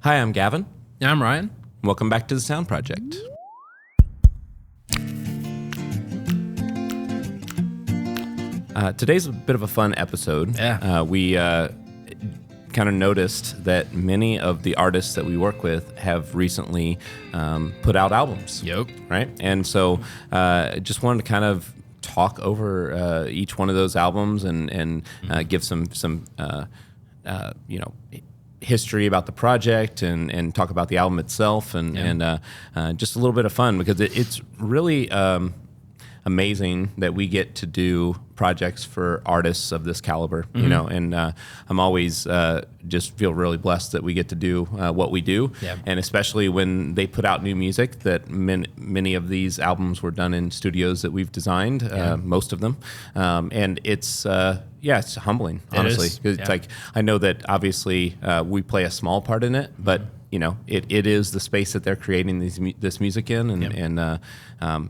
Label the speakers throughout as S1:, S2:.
S1: Hi, I'm Gavin.
S2: Yeah, I'm Ryan.
S1: Welcome back to the Sound Project. Today's a bit of a fun episode.
S2: Yeah.
S1: We kind of noticed that many of the artists that we work with have recently put out albums.
S2: Yep.
S1: Right? And so just wanted to kind of talk over each one of those albums and give some history about the project and talk about the album itself and just a little bit of fun because it's really amazing that we get to do projects for artists of this caliber, you know, and I'm always just feel really blessed that we get to do what we do, and especially when they put out new music. That many of these albums were done in studios that we've designed, most of them, and it's humbling, honestly. It's like I know that obviously we play a small part in it, but you know, it is the space that they're creating this music in, and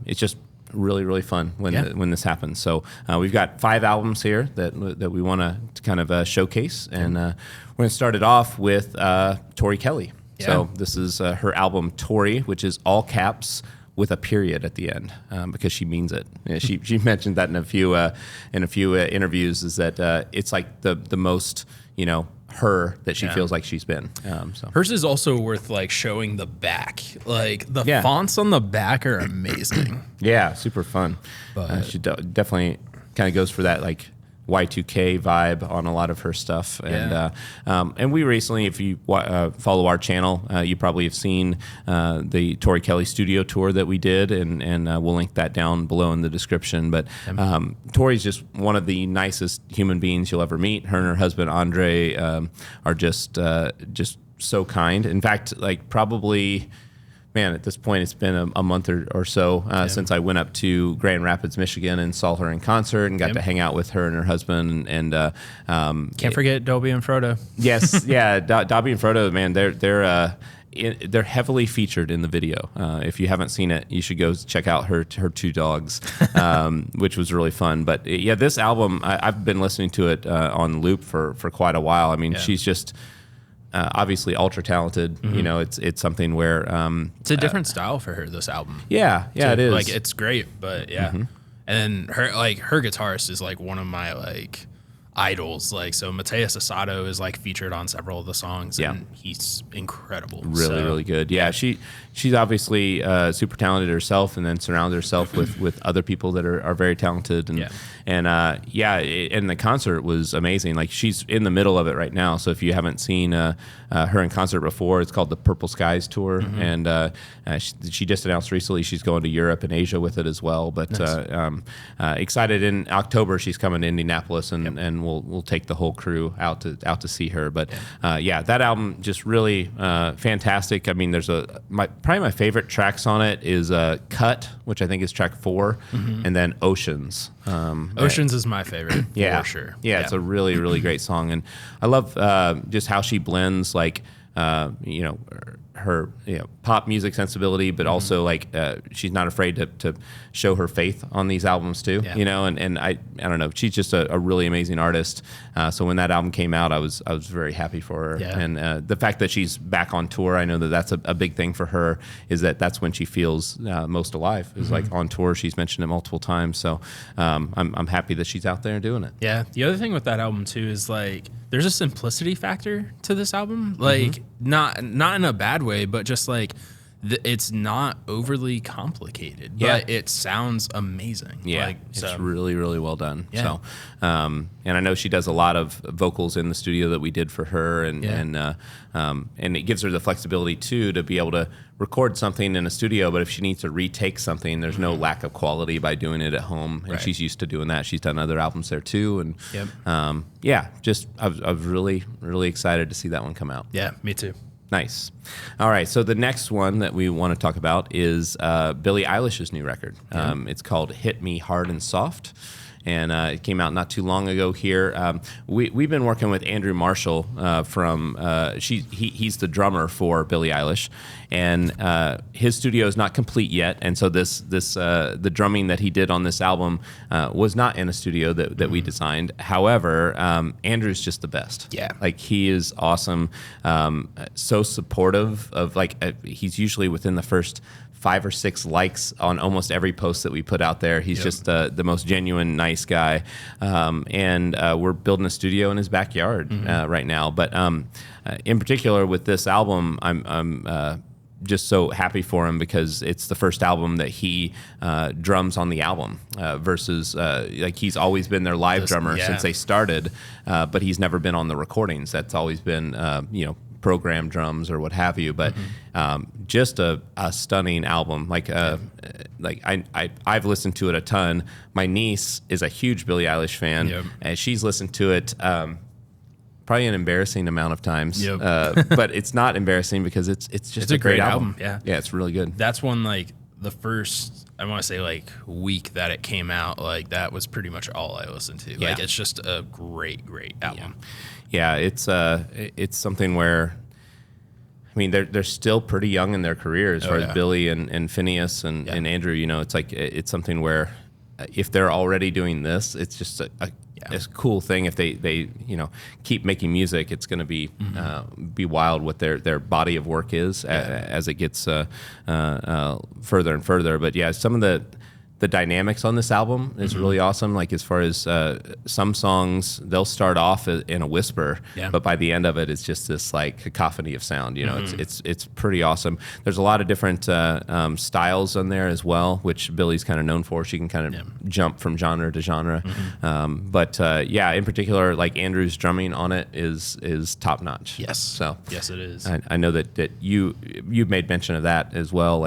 S1: it's just really fun when this happens. So we've got 5 albums here that we want to kind of showcase, and we're going to start it off with Tori Kelly. So this is her album Tori, which is all caps with a period at the end, because she means it. She mentioned that in a few interviews, is that it's like the most, you know, her that she feels like she's been. So
S2: hers is also worth like showing the back. Like the fonts on the back are amazing.
S1: Super fun.
S2: But
S1: she definitely kind of goes for that like Y2K vibe on a lot of her stuff, and we recently, if you follow our channel, you probably have seen the Tori Kelly studio tour that we did, and we'll link that down below in the description. But Tori's just one of the nicest human beings you'll ever meet. Her and her husband Andre are just so kind. In fact, like probably. Man, at this point, it's been a month or so since I went up to Grand Rapids, Michigan, and saw her in concert and got to hang out with her and her husband. And
S2: can't forget Dobie and Frodo.
S1: Yes, Dobby and Frodo, man, they're heavily featured in the video. If you haven't seen it, you should go check out her 2 dogs, which was really fun. But yeah, this album, I've been listening to it on loop for quite a while. I mean, she's just. Obviously ultra talented. You know, it's something where
S2: it's a different style for her, this album.
S1: It is.
S2: Like it's great, but and then her guitarist is like one of my like idols. Like so Mateus Asado is like featured on several of the songs, and he's incredible.
S1: Really good. She's obviously super talented herself, and then surrounded herself with other people that are very talented, and the concert was amazing. Like she's in the middle of it right now, so if you haven't seen her in concert before, it's called the Purple Skies Tour, and she just announced recently she's going to Europe and Asia with it as well. But excited, in October she's coming to Indianapolis, and we'll take the whole crew out to see her. But that album just really fantastic. I mean, there's probably my favorite tracks on it is Cut, which I think is track 4, and then Oceans.
S2: Oceans is my favorite, for sure.
S1: It's a really great song, and I love just how she blends like her pop music sensibility, but also like she's not afraid to show her faith on these albums too. You know, and I don't know, she's just a really amazing artist. So when that album came out, I was very happy for her, and the fact that she's back on tour, I know that's a big thing for her. Is that's when she feels most alive? Is like on tour. She's mentioned it multiple times. So I'm happy that she's out there doing it.
S2: Yeah. The other thing with that album too is like there's a simplicity factor to this album. Like not in a bad way, but just like it's not overly complicated, but it sounds amazing.
S1: It's really well done. So and I know she does a lot of vocals in the studio that we did for her, and it gives her the flexibility too to be able to record something in a studio, but if she needs to retake something, there's no lack of quality by doing it at home, and she's used to doing that. She's done other albums there too, and I was really excited to see that one come out.
S2: Yeah, me too.
S1: Nice. All right, so the next one that we want to talk about is Billie Eilish's new record. It's called Hit Me Hard and Soft. and it came out not too long ago here. We've been working with Andrew Marshall from he's the drummer for Billie Eilish, and his studio is not complete yet, and so the drumming that he did on this album was not in a studio that we designed. However, Andrew's just the best.
S2: Yeah,
S1: like he is awesome, so supportive of he's usually within the first 5 or 6 likes on almost every post that we put out there. He's just the most genuine, nice guy. And we're building a studio in his backyard right now. But in particular with this album, I'm just so happy for him because it's the first album that he drums on the album versus he's always been their live drummer since they started, but he's never been on the recordings. That's always been, program drums or what have you, but just a stunning album. I've listened to it a ton. My niece is a huge Billie Eilish fan, and she's listened to it probably an embarrassing amount of times. But it's not embarrassing because it's just a great album. Yeah, it's really good.
S2: That's one the first, I want to say week that it came out, that was pretty much all I listened to. It's just a great album.
S1: Yeah, it's something where, I mean, they're still pretty young in their career as far as Billie and Phineas and Andrew. It's something where if they're already doing this, it's just a cool thing. If they keep making music, it's going to be wild what their body of work is as it gets further and further. But yeah, some of the dynamics on this album is really awesome. As far as some songs, they'll start off in a whisper, but by the end of it, it's just this cacophony of sound. It's pretty awesome. There's a lot of different styles on there as well, which Billie's kind of known for. She can kind of jump from genre to genre. But in particular, Andrew's drumming on it is top notch.
S2: Yes.
S1: So
S2: yes, it is.
S1: I know that you've made mention of that as well,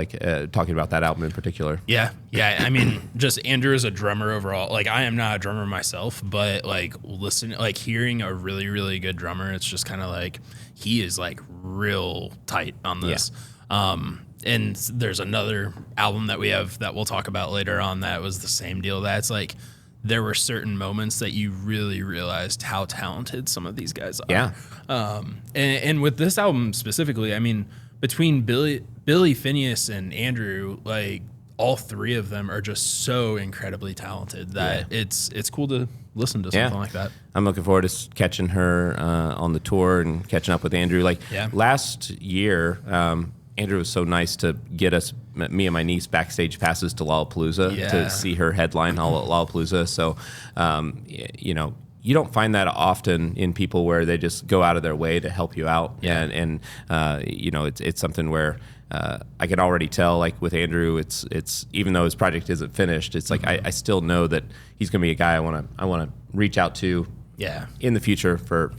S1: talking about that album in particular.
S2: Yeah. I mean, just Andrew is a drummer overall. I am not a drummer myself, but hearing a really, really good drummer, it's just kind of he is real tight on this. And there's another album that we have that we'll talk about later on that was the same deal. That's there were certain moments that you really realized how talented some of these guys are.
S1: Yeah.
S2: And with this album specifically, I mean, between Billie, Phineas, and Andrew, all three of them are just so incredibly talented that it's cool to listen to something like that.
S1: I'm looking forward to catching her on the tour and catching up with Andrew. Last year, Andrew was so nice to get me and my niece, backstage passes to Lollapalooza to see her headline Lollapalooza. So, you don't find that often in people where they just go out of their way to help you out. And it's something where I can already tell, with Andrew, it's even though his project isn't finished, it's I still know that he's going to be a guy I want to reach out to. In the future for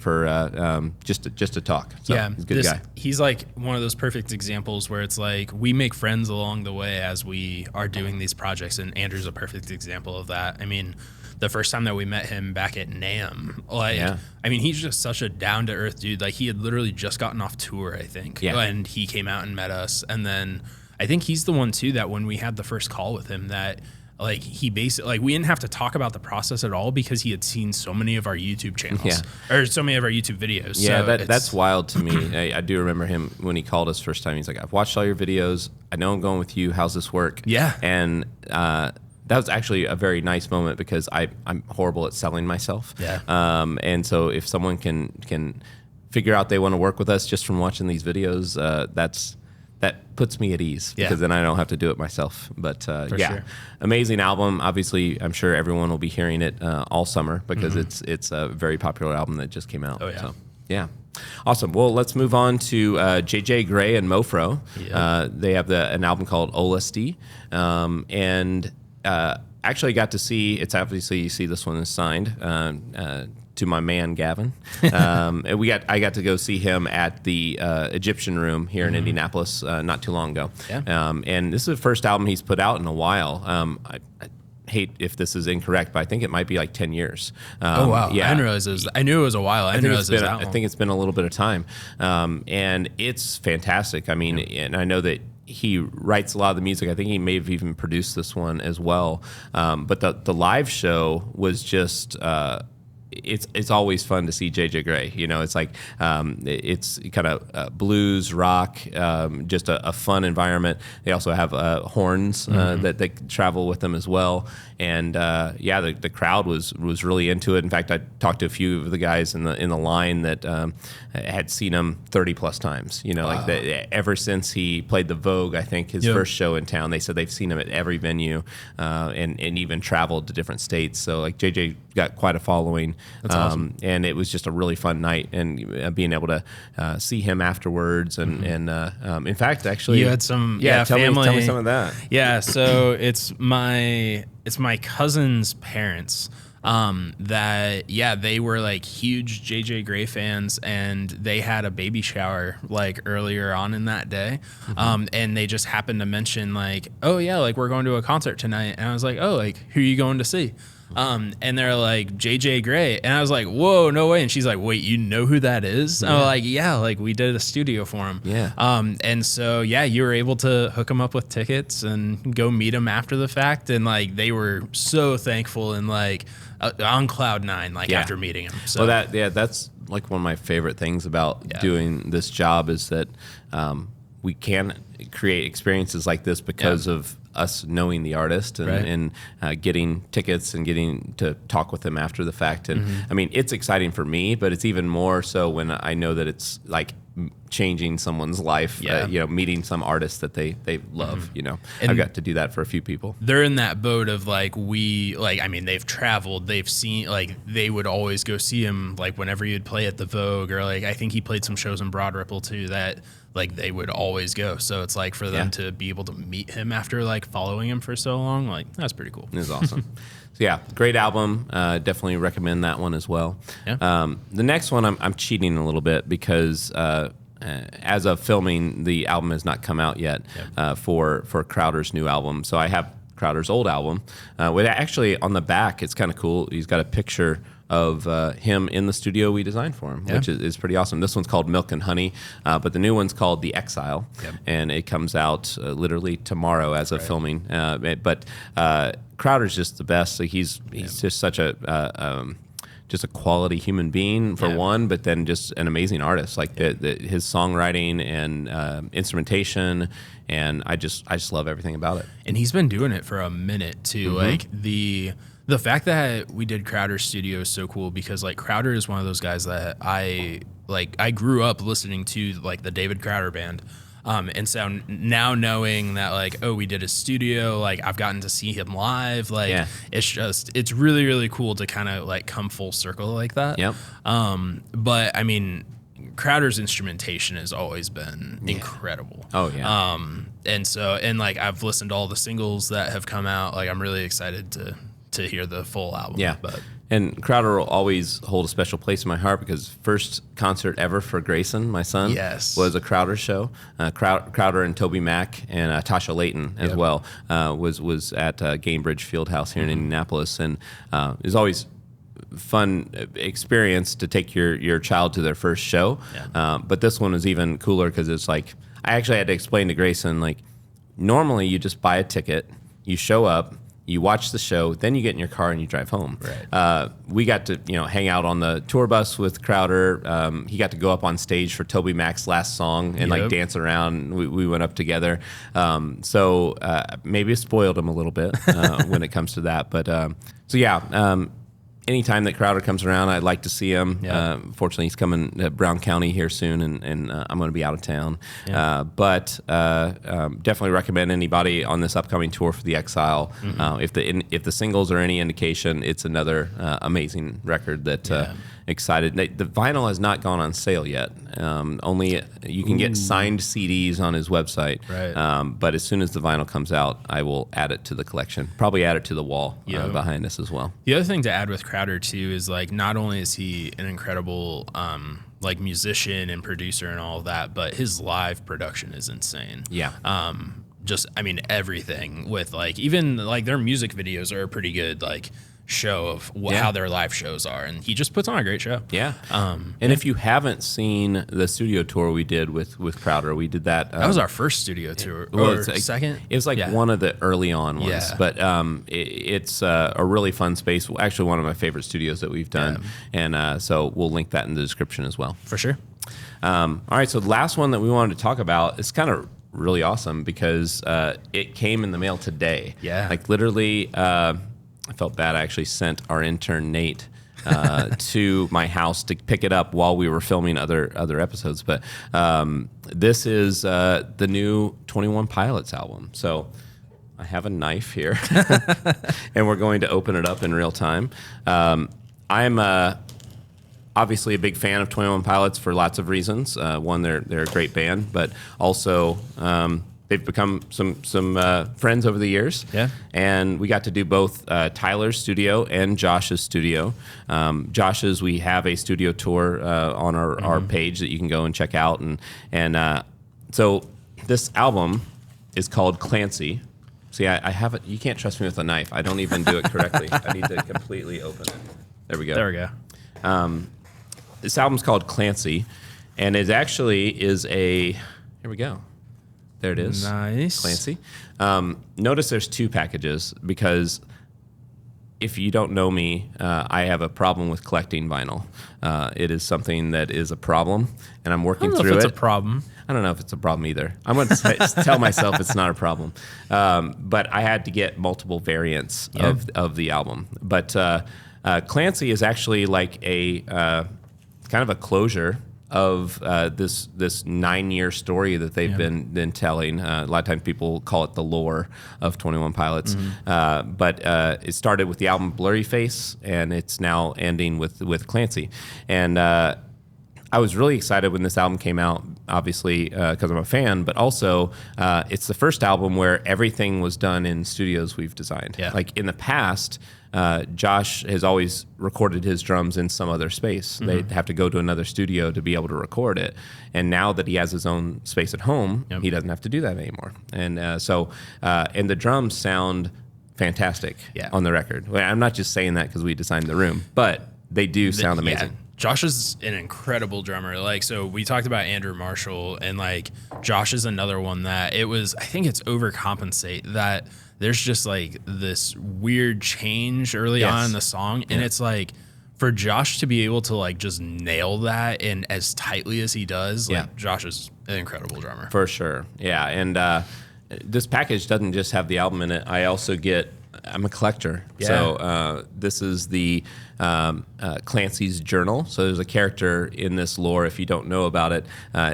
S1: just to talk. So he's a good guy.
S2: He's one of those perfect examples where it's we make friends along the way as we are doing these projects, and Andrew's a perfect example of that. I mean, the first time that we met him back at NAMM, I mean, he's just such a down to earth dude. He had literally just gotten off tour, I think, and he came out and met us. And then I think he's the one too that when we had the first call with him that he basically we didn't have to talk about the process at all because he had seen so many of our YouTube channels or so many of our YouTube videos.
S1: Yeah, so that's wild to me. I do remember him when he called us first time. He's like, I've watched all your videos. I know I'm going with you. How's this work?
S2: Yeah.
S1: And that was actually a very nice moment because I'm horrible at selling myself.
S2: Yeah.
S1: And so if someone can figure out they want to work with us just from watching these videos, that puts me at ease because then I don't have to do it myself. But
S2: sure.
S1: Amazing album. Obviously, I'm sure everyone will be hearing it all summer because it's a very popular album that just came out.
S2: Oh, yeah.
S1: So, yeah. Awesome. Well, let's move on to JJ Grey and Mofro. Yeah. They have an album called Olustee. And actually got to see, it's obviously, you see this one is signed to my man Gavin. And I got to go see him at the Egyptian Room here in Indianapolis not too long ago.
S2: Yeah.
S1: And this is the first album he's put out in a while. I hate if this is incorrect, but I think it might be 10 years.
S2: Oh wow!
S1: Yeah,
S2: I didn't realize it was. I knew it was a while. I think
S1: it's been a little bit of time, and it's fantastic. I mean, and I know that he writes a lot of the music. I think he may have even produced this one as well. But the live show was just it's always fun to see JJ Gray. You know, it's like it's kind of blues rock, just a fun environment. They also have horns that travel with them as well. And the crowd was really into it. In fact, I talked to a few of the guys in the line that had seen him 30 plus times. You know, like ever since he played the Vogue, I think his first show in town, they said they've seen him at every venue, and even traveled to different states. So like JJ got quite a following.
S2: That's awesome.
S1: And it was just a really fun night, and being able to see him afterwards, and in fact, actually,
S2: you had some
S1: tell
S2: family.
S1: me some of that.
S2: Yeah, so it's my cousin's parents. They were like huge JJ Gray fans, and they had a baby shower like earlier on in that day. And they just happened to mention like, oh yeah, like we're going to a concert tonight. And I was like, oh, like who are you going to see? And they're like JJ Gray, and I was like, whoa, no way. And she's like, wait, you know who that is? Yeah. I was like, yeah, like we did a studio for him.
S1: Yeah.
S2: And so you were able to hook him up with tickets and go meet him after the fact, and like they were so thankful and like on cloud nine, like after meeting him. So
S1: that's like one of my favorite things about doing this job is that we can create experiences like this because of us knowing the artist and getting tickets and getting to talk with them after the fact. And I mean, it's exciting for me, but it's even more so when I know that it's like changing someone's life, meeting some artist that they love, you know. And I've got to do that for a few people.
S2: They're in that boat of like, they've traveled, they've seen, like they would always go see him like whenever he'd play at the Vogue, or like I think he played some shows in Broad Ripple too that like they would always go. So it's like for them to be able to meet him after like following him for so long, like that's pretty cool.
S1: It's awesome. So yeah, great album. Definitely recommend that one as well. Yeah. The next one, I'm cheating a little bit because as of filming, the album has not come out yet for Crowder's new album. So I have Crowder's old album. With actually on the back, it's kind of cool. He's got a picture of him in the studio we designed for him, which is pretty awesome. This one's called Milk and Honey, but the new one's called The Exile, and it comes out literally tomorrow as of filming. But Crowder's just the best. Like he's just such a quality human being for one, but then just an amazing artist. Like his songwriting and instrumentation, and I just love everything about it.
S2: And he's been doing it for a minute too. Like the fact that we did Crowder Studio is so cool because like Crowder is one of those guys that I grew up listening to, like the David Crowder Band. And so now knowing that like, oh, we did a studio, like I've gotten to see him live, like it's really, really cool to kind of like come full circle like that. Yep. But I mean, Crowder's instrumentation has always been incredible.
S1: Oh yeah.
S2: And like I've listened to all the singles that have come out. Like I'm really excited to hear the full album.
S1: Yeah. And Crowder will always hold a special place in my heart because first concert ever for Grayson, my son, was a Crowder show. Crowder and Toby Mac and Tasha Layton as well was at Gamebridge Fieldhouse here in Indianapolis, and it was always fun experience to take your child to their first show. But this one was even cooler because it's like I actually had to explain to Grayson, like normally you just buy a ticket, you show up, you watch the show, then you get in your car and you drive home. Right. We got to hang out on the tour bus with Crowder. He got to go up on stage for Toby Mac's last song and like dance around. We went up together. So maybe it spoiled him a little bit when it comes to that. But anytime that Crowder comes around, I'd like to see him. Fortunately, he's coming to Brown County here soon, and I'm going to be out of town. But definitely recommend anybody on this upcoming tour for The Exile. If the singles are any indication, it's another amazing record that excited. The vinyl has not gone on sale yet. Only you can get signed CDs on his website. Right. But as soon as the vinyl comes out, I will add it to the collection. Probably add it to the wall behind us as well.
S2: The other thing to add with Crowder too is like not only is he an incredible like musician and producer and all of that, but his live production is insane. Just I mean everything with like even like their music videos are pretty good. Like show of how their live shows are, and he just puts on a great show.
S1: Yeah. And if you haven't seen the studio tour we did with Crowder, we did that.
S2: That was our first studio tour, second.
S1: It was like one of the early on ones, but it's a really fun space. Actually, one of my favorite studios that we've done, and so we'll link that in the description as well.
S2: For sure.
S1: All right, so the last one that we wanted to talk about is kind of really awesome because it came in the mail today.
S2: Yeah.
S1: Like literally, I felt bad. I actually sent our intern Nate to my house to pick it up while we were filming other episodes. But this is the new 21 Pilots album. So I have a knife here, and we're going to open it up in real time. I'm obviously a big fan of 21 Pilots for lots of reasons. One, they're a great band, but also they've become some friends over the years.
S2: Yeah.
S1: And we got to do both Tyler's studio and Josh's studio. Josh's, we have a studio tour on our page that you can go and check out. And so this album is called Clancy. See, I have it. You can't trust me with a knife. I don't even do it correctly. I need to completely open it. There we go.
S2: There we go.
S1: This album's called Clancy, and it actually is a. Here we go. There it is.
S2: Nice.
S1: Clancy. Notice there's two packages because if you don't know me, I have a problem with collecting vinyl. It is something that is a problem, and I'm working through it. I don't know if
S2: it's a problem.
S1: I don't know if it's a problem either. I'm going to tell myself it's not a problem. But I had to get multiple variants of the album. But Clancy is actually like a kind of a closure of this 9-year story that they've been telling. A lot of times people call it the lore of 21 Pilots. But it started with the album Blurry Face, and it's now ending with Clancy. And I was really excited when this album came out, obviously, because I'm a fan, but also it's the first album where everything was done in studios we've designed.
S2: Yeah.
S1: Like in the past, Josh has always recorded his drums in some other space. They'd have to go to another studio to be able to record it. And now that he has his own space at home, he doesn't have to do that anymore. And and the drums sound fantastic on the record. Well, I'm not just saying that because we designed the room, but they do sound amazing.
S2: Yeah. Josh is an incredible drummer. Like, so we talked about Andrew Marshall, and like Josh is another one that I think it's overcompensate that there's just like this weird change early on in the song. And it's like for Josh to be able to like just nail that and as tightly as he does, like Josh is an incredible drummer.
S1: For sure. Yeah. And this package doesn't just have the album in it. I also I'm a collector.
S2: Yeah.
S1: So this is the Clancy's journal. So there's a character in this lore, if you don't know about it,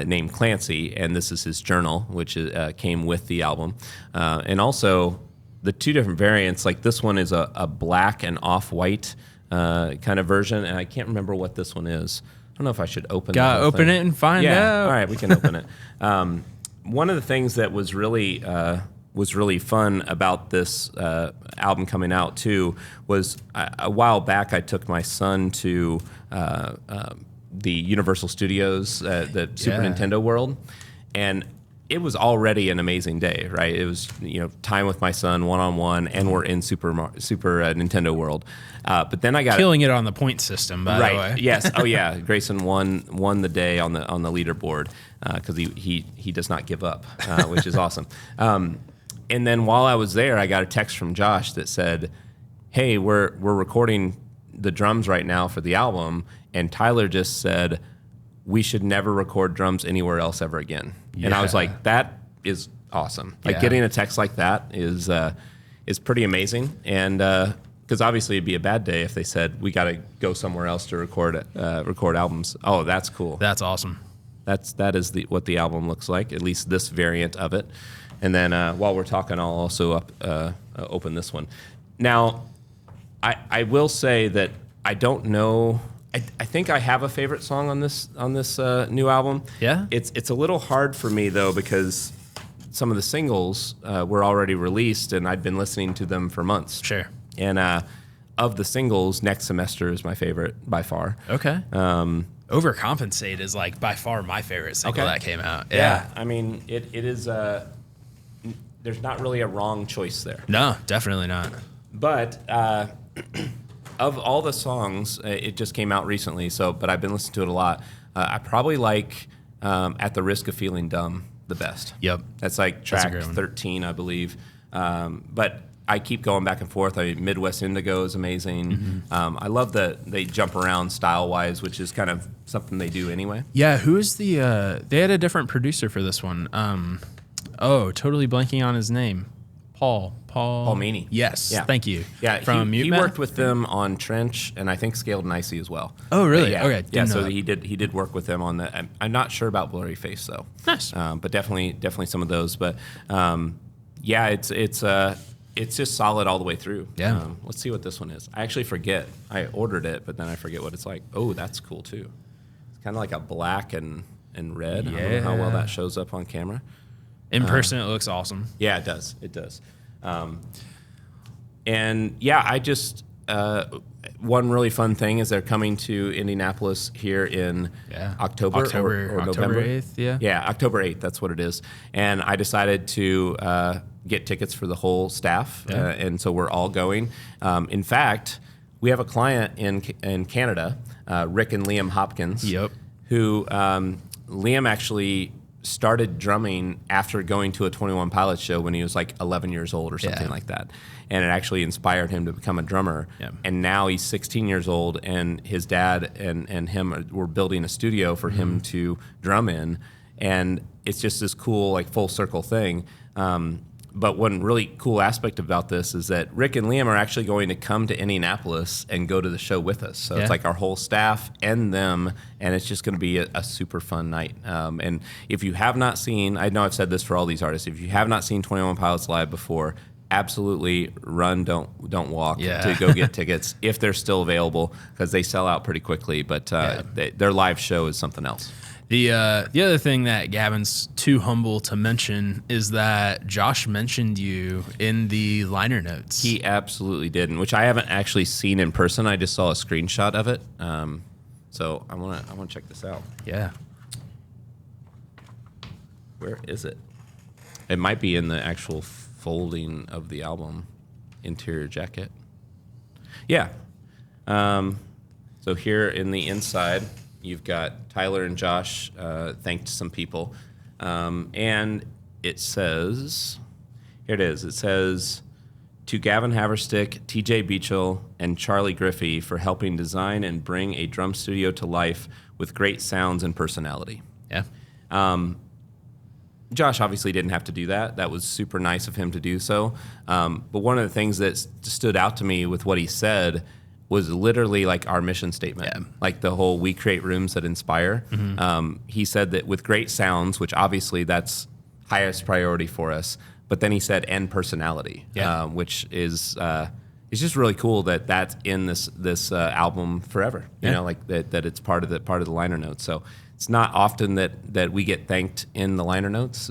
S1: named Clancy, and this is his journal, which came with the album. And also the two different variants, like this one is a black and off-white kind of version, and I can't remember what this one is. I don't know if I should open it.
S2: Open it and find out.
S1: All right, we can open it. One of the things that was really fun about this album coming out too was a while back I took my son to the Universal Studios, the Super Nintendo World, and it was already an amazing day, right? It was time with my son one-on-one, and we're in Super Nintendo World. But then I got
S2: killing it on the point system, by the way.
S1: Yes. Oh yeah. Grayson won the day on the leaderboard because he does not give up, which is awesome. And then while I was there, I got a text from Josh that said, "Hey, we're recording the drums right now for the album," and Tyler just said, "We should never record drums anywhere else ever again." Yeah. And I was like, "That is awesome!" Like getting a text like that is pretty amazing, and because obviously it'd be a bad day if they said we got to go somewhere else to record albums. Oh, that's cool.
S2: That's awesome.
S1: That is what the album looks like, at least this variant of it. And then while we're talking, I'll also open this one. Now, I will say that I don't know. I think I have a favorite song on this new album.
S2: Yeah.
S1: It's a little hard for me though because some of the singles were already released and I'd been listening to them for months.
S2: Sure.
S1: And of the singles, Next Semester is my favorite by far.
S2: Okay. Overcompensate is like by far my favorite single that came out.
S1: Yeah. I mean, it is. There's not really a wrong choice there.
S2: No, definitely not.
S1: But of all the songs, it just came out recently, but I've been listening to it a lot. I probably like At the Risk of Feeling Dumb the best.
S2: Yep.
S1: That's like track 13, I believe. But I keep going back and forth. Midwest Indigo is amazing. I love that they jump around style-wise, which is kind of something they do anyway.
S2: Yeah, who is the... they had a different producer for this one. Totally blanking on his name. Paul
S1: Meany.
S2: Yes,
S1: yeah.
S2: Thank you.
S1: Yeah,
S2: from
S1: he worked with them on Trench, and I think Scaled Nicey as well.
S2: Oh, really?
S1: Yeah,
S2: okay.
S1: Yeah, so he did work with them on that. I'm not sure about Blurry Face though.
S2: Nice.
S1: But definitely some of those. But yeah, it's just solid all the way through.
S2: Yeah.
S1: Let's see what this one is. I actually forget. I ordered it, but then I forget what it's like. Oh, that's cool too. It's kind of like a black and red.
S2: Yeah.
S1: I don't know how well that shows up on camera.
S2: In person, it looks awesome.
S1: Yeah, it does. It does. And yeah, I just one really fun thing is they're coming to Indianapolis here in October or November
S2: 8th.
S1: Yeah, October 8th. That's what it is. And I decided to get tickets for the whole staff, and so we're all going. In fact, we have a client in Canada, Rick and Liam Hopkins.
S2: Yep.
S1: Who Liam actually started drumming after going to a 21 Pilots show when he was like 11 years old or something like that. And it actually inspired him to become a drummer. Yeah. And now he's 16 years old, and his dad and him were building a studio for him to drum in. And it's just this cool, like, full circle thing. But one really cool aspect about this is that Rick and Liam are actually going to come to Indianapolis and go to the show with us. So it's like our whole staff and them, and it's just going to be a super fun night. And if you have not seen, I know I've said this for all these artists, if you have not seen 21 Pilots live before, absolutely run, don't walk to go get tickets if they're still available, because they sell out pretty quickly. But their live show is something else.
S2: The other thing that Gavin's too humble to mention is that Josh mentioned you in the liner notes.
S1: He absolutely didn't, which I haven't actually seen in person. I just saw a screenshot of it. So I want to check this out.
S2: Yeah.
S1: Where is it? It might be in the actual folding of the album, interior jacket. Yeah. So here in the inside, you've got Tyler and Josh thanked some people. And it says, here it is. It says, to Gavin Haverstick, TJ Beachell, and Charlie Griffey for helping design and bring a drum studio to life with great sounds and personality.
S2: Yeah.
S1: Josh obviously didn't have to do that. That was super nice of him to do so. But one of the things that stood out to me with what he said was literally like our mission statement, like the whole "we create rooms that inspire." He said that with great sounds, which obviously that's highest priority for us. But then he said "and personality," which is it's just really cool that that's in this album forever. You know, like that it's part of the liner notes. So it's not often that we get thanked in the liner notes.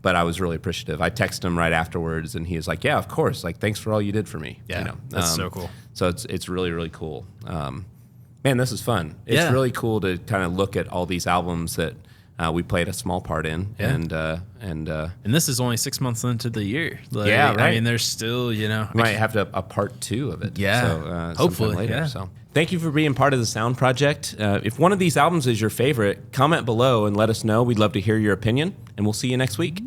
S1: But I was really appreciative. I texted him right afterwards, and he was like, "Yeah, of course. Like, thanks for all you did for me."
S2: Yeah,
S1: you know?
S2: That's so cool.
S1: So it's really, really cool. Man, this is fun. It's really cool to kind of look at all these albums that we played a small part in, and
S2: this is only 6 months into the year. Like,
S1: right.
S2: I mean, there's still, you know,
S1: we might have a part 2 of it.
S2: Yeah,
S1: so,
S2: hopefully
S1: later.
S2: Yeah.
S1: So thank you for being part of the S.O.U.N.D project. If one of these albums is your favorite, comment below and let us know. We'd love to hear your opinion, and we'll see you next week.